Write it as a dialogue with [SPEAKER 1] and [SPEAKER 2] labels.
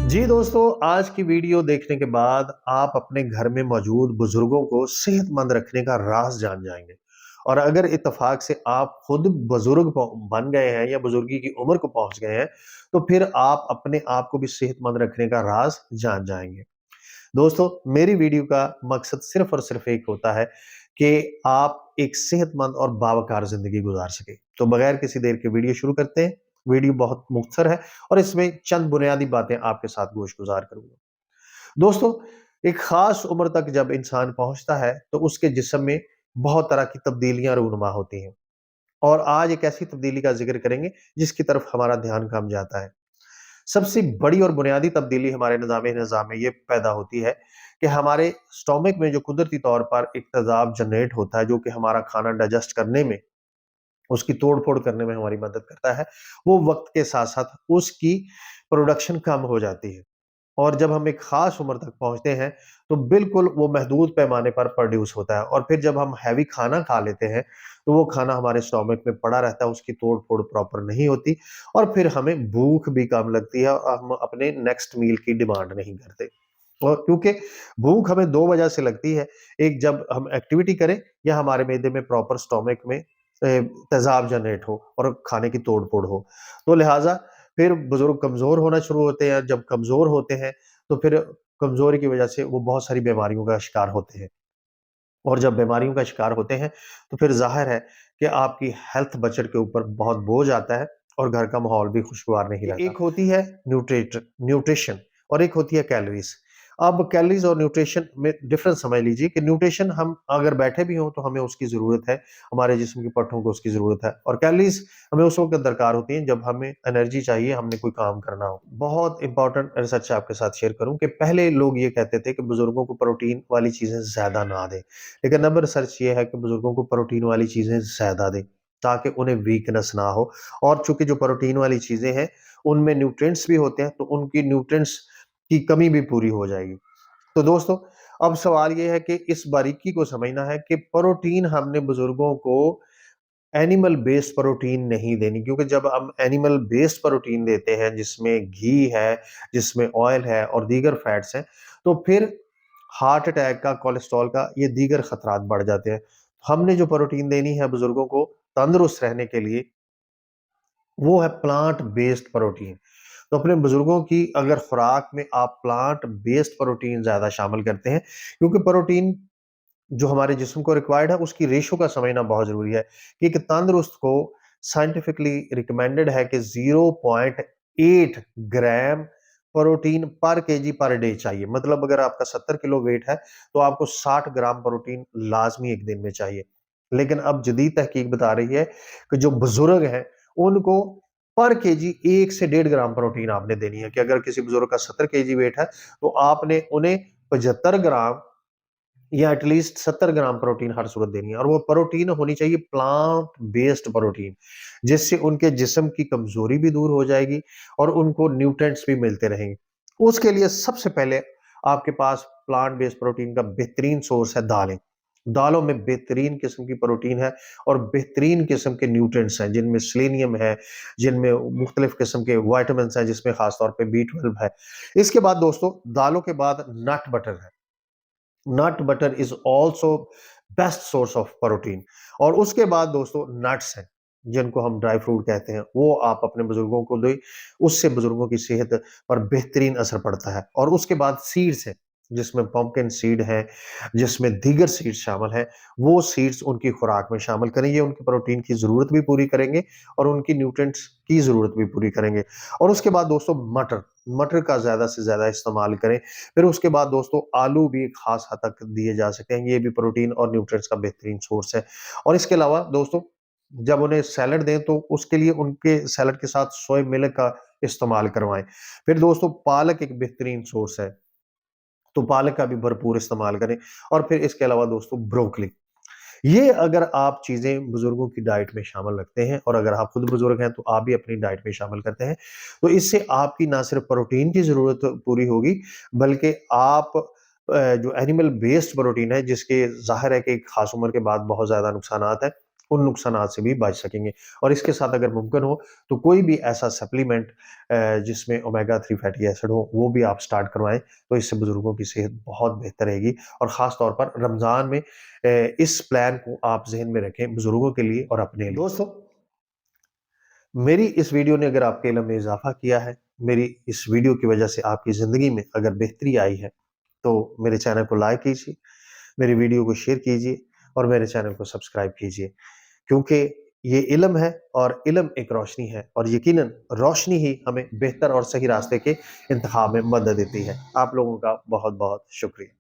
[SPEAKER 1] जी दोस्तों, आज की वीडियो देखने के बाद आप अपने घर में मौजूद बुजुर्गों को सेहतमंद रखने का राज जान जाएंगे। और अगर इत्तेफाक से आप खुद बुजुर्ग बन गए हैं या बुजुर्गी की उम्र को पहुंच गए हैं, तो फिर आप अपने आप को भी सेहतमंद रखने का राज जान जाएंगे। दोस्तों, मेरी वीडियो का मकसद सिर्फ और सिर्फ एक होता है कि आप एक सेहतमंद और बावकार जिंदगी गुजार सके। तो बगैर किसी देर के वीडियो शुरू करते हैं। वीडियो बहुत मुख्तसर है और इसमें चंद बुनियादी बातें आपके साथ गोश गुजार करूंगा। दोस्तों, एक खास उम्र तक जब इंसान पहुंचता है तो उसके जिस्म में बहुत तरह की तब्दीलियां रूनुमा होती हैं। और आज एक ऐसी तब्दीली का जिक्र करेंगे जिसकी तरफ हमारा ध्यान कम जाता है। सबसे बड़ी और बुनियादी तब्दीली हमारे निज़ाम में ये पैदा होती है कि हमारे स्टोमक में जो कुदरती तौर पर एक तेज़ाब जनरेट होता है, जो कि हमारा खाना डाइजेस्ट करने में, उसकी तोड़-फोड़ करने में हमारी मदद करता है, वो वक़्त के साथ-साथ उसकी प्रोडक्शन कम हो जाती है। और जब हम एक ख़ास उम्र तक पहुँचते हैं, तो बिल्कुल वो महदूद पैमाने पर प्रोड्यूस होता है और फिर जब हम हैवी खाना खा लेते हैं, तो वो खाना हमारे स्टोमक में पड़ा रहता है, उसकी तोड़-फोड़ प्रॉपर नहीं होती और फिर हमें भूख भी कम लगती है और हम अपने नेक्स्ट मील की डिमांड नहीं करते। और क्योंकि भूख हमें 2 वजह से लगती है, एक जब हम एक्टिविटी करें या हमारे मैदे में प्रॉपर स्टोमक में तेज़ाब जनरेट हो और खाने की तोड़-फोड़ हो। तो लिहाज़ा फिर बुजुर्ग कमज़ोर होना शुरू होते हैं, जब कमज़ोर होते हैं, तो फिर कमज़ोरी की वजह से वो बहुत सारी बीमारियों का शिकार होते हैं। और जब बीमारियों का शिकार होते हैं, तो फिर ज़ाहिर है कि आपकी हेल्थ बजट के ऊपर बहुत बोझ आता है और घर का माहौल भी खुशगवार नहीं रहता। एक होती है न्यूट्रिशन और एक होती है कैलोरीज़। अब कैलोरीज़ और न्यूट्रिशन में डिफरेंस समझ लीजिए कि न्यूट्रिशन हम अगर बैठे भी हों, तो हमें उसकी ज़रूरत है, हमारे जिस्म की पट्ठों को उसकी ज़रूरत है और कैलोरीज़ हमें उस वक़्त दरकार होती हैं, जब हमें एनर्जी चाहिए, हमने कोई काम करना हो। बहुत इंपॉर्टेंट रिसर्च आपके साथ शेयर करूँ कि पहले लोग ये कहते थे कि बुज़ुर्गों को प्रोटीन वाली चीज़ें ज़्यादा ना दें। लेकिन अब रिसर्च ये है कि बुजुर्गों को प्रोटीन वाली चीजें ज्यादा दें ताकि उन्हें वीकनेस ना हो। और चूंकि जो प्रोटीन वाली चीजें हैं उनमें न्यूट्रिएंट्स भी होते हैं, तो उनकी न्यूट्रिएंट्स की कमी भी पूरी हो जाएगी। तो दोस्तों, अब सवाल ये है कि इस बारीकी को समझना है कि प्रोटीन हमने बुजुर्गों को एनिमल बेस्ड प्रोटीन नहीं देनी, क्योंकि जब हम एनिमल बेस्ड प्रोटीन देते हैं जिसमें घी है, जिसमें ऑयल है और दीगर फैट्स हैं, तो फिर हार्ट अटैक का, कोलेस्ट्रॉल का, ये दीगर खतरात बढ़ जाते हैं। हमने जो प्रोटीन देनी है बुजुर्गों को तंदुरुस्त रहने के लिए, वो है प्लांट बेस्ड प्रोटीन। तो अपने बुजुर्गों की अगर खुराक में आप प्लांट बेस्ड प्रोटीन ज्यादा शामिल करते हैं, क्योंकि प्रोटीन जो हमारे जिस्म को रिक्वायर्ड है उसकी रेशो का समझना बहुत जरूरी है कि एक तंदुरुस्त को साइंटिफिकली रिकमेंडेड है कि 0.8 ग्राम प्रोटीन पर केजी पर डे चाहिए। मतलब अगर आपका 70 किलो वेट है, तो आपको 60 ग्राम प्रोटीन लाजमी एक दिन में चाहिए। लेकिन अब जदीद तहकीक बता रही है कि जो बुजुर्ग हैं उनको पर केजी 1 से 1.5 ग्राम प्रोटीन आपने देनी है। कि अगर किसी बुजुर्ग का 70 केजी वेट है, तो आपने उन्हें 75 ग्राम या एटलीस्ट 70 ग्राम प्रोटीन हर सूरत देनी है। और वो प्रोटीन होनी चाहिए प्लांट बेस्ड प्रोटीन, जिससे उनके जिस्म की कमजोरी भी दूर हो जाएगी और उनको न्यूट्रिएंट्स भी मिलते रहेंगे। उसके लिए सबसे पहले आपके पास प्लांट बेस्ड प्रोटीन का बेहतरीन सोर्स है दालें। दालों में बेहतरीन किस्म की प्रोटीन है और बेहतरीन किस्म के न्यूट्रिएंट्स हैं, जिनमें सेलेनियम है, जिनमें मुख्तलिफ किस्म के वाइटामिन हैं, जिसमें खासतौर पे B12 है। इसके बाद दोस्तों, दालों के बाद नट बटर है। Nut butter is also best source of protein. और उसके बाद दोस्तों नट्स हैं, जिनको हम ड्राई फ्रूट कहते हैं, वो आप अपने बुजुर्गों को दें। उससे बुजुर्गों की सेहत पर बेहतरीन असर पड़ता है। और उसके बाद सीड्स हैं, जिसमें पंपकिन सीड है, जिसमें दीगर सीड्स शामिल हैं। वो सीड्स उनकी खुराक में शामिल करें, ये उनकी प्रोटीन की जरूरत भी पूरी करेंगे और उनकी न्यूट्रिएंट्स की जरूरत भी पूरी करेंगे। और उसके बाद दोस्तों मटर, मटर का ज्यादा से ज्यादा इस्तेमाल करें। फिर उसके बाद दोस्तों आलू भी एक खास हद तक दिए जा सकते हैं, ये भी प्रोटीन और न्यूट्रिएंट्स का बेहतरीन सोर्स है। और इसके अलावा दोस्तों, जब उन्हें सैलड दें तो उसके लिए उनके सैलड के साथ सोया मिल्क का इस्तेमाल करवाएं। फिर दोस्तों पालक एक बेहतरीन सोर्स है, तो पालक का भी भरपूर इस्तेमाल करें। और फिर इसके अलावा दोस्तों ब्रोकली, ये अगर आप चीजें बुजुर्गों की डाइट में शामिल रखते हैं और अगर आप खुद बुजुर्ग हैं तो आप भी अपनी डाइट में शामिल करते हैं, तो इससे आपकी ना सिर्फ प्रोटीन की जरूरत पूरी होगी, बल्कि आप जो एनिमल बेस्ड प्रोटीन है, जिसके जाहिर है कि एक खास उम्र के बाद बहुत ज्यादा नुकसानात है, उन नुकसानात से भी बच सकेंगे। और इसके साथ अगर मुमकिन हो तो कोई भी ऐसा सप्लीमेंट जिसमें ओमेगा 3 फैटी एसिड हो, वो भी आप स्टार्ट करवाएँ, तो इससे बुजुर्गों की सेहत बहुत बेहतर रहेगी। और ख़ास तौर पर रमज़ान में इस प्लान को आप ज़हन में रखें बुजुर्गों के लिए और अपने लिए। दोस्तों, मेरी इस वीडियो ने अगर आपके इल्म में इज़ाफ़ा किया है, मेरी इस वीडियो की वजह से आपकी ज़िंदगी में अगर बेहतरी आई है, तो मेरे चैनल को लाइक कीजिए, मेरी वीडियो को शेयर कीजिए और मेरे चैनल को सब्सक्राइब कीजिए। क्योंकि ये इल्म है और इल्म एक रोशनी है और यकीनन रोशनी ही हमें बेहतर और सही रास्ते के इंतखाब में मदद देती है। आप लोगों का बहुत-बहुत शुक्रिया।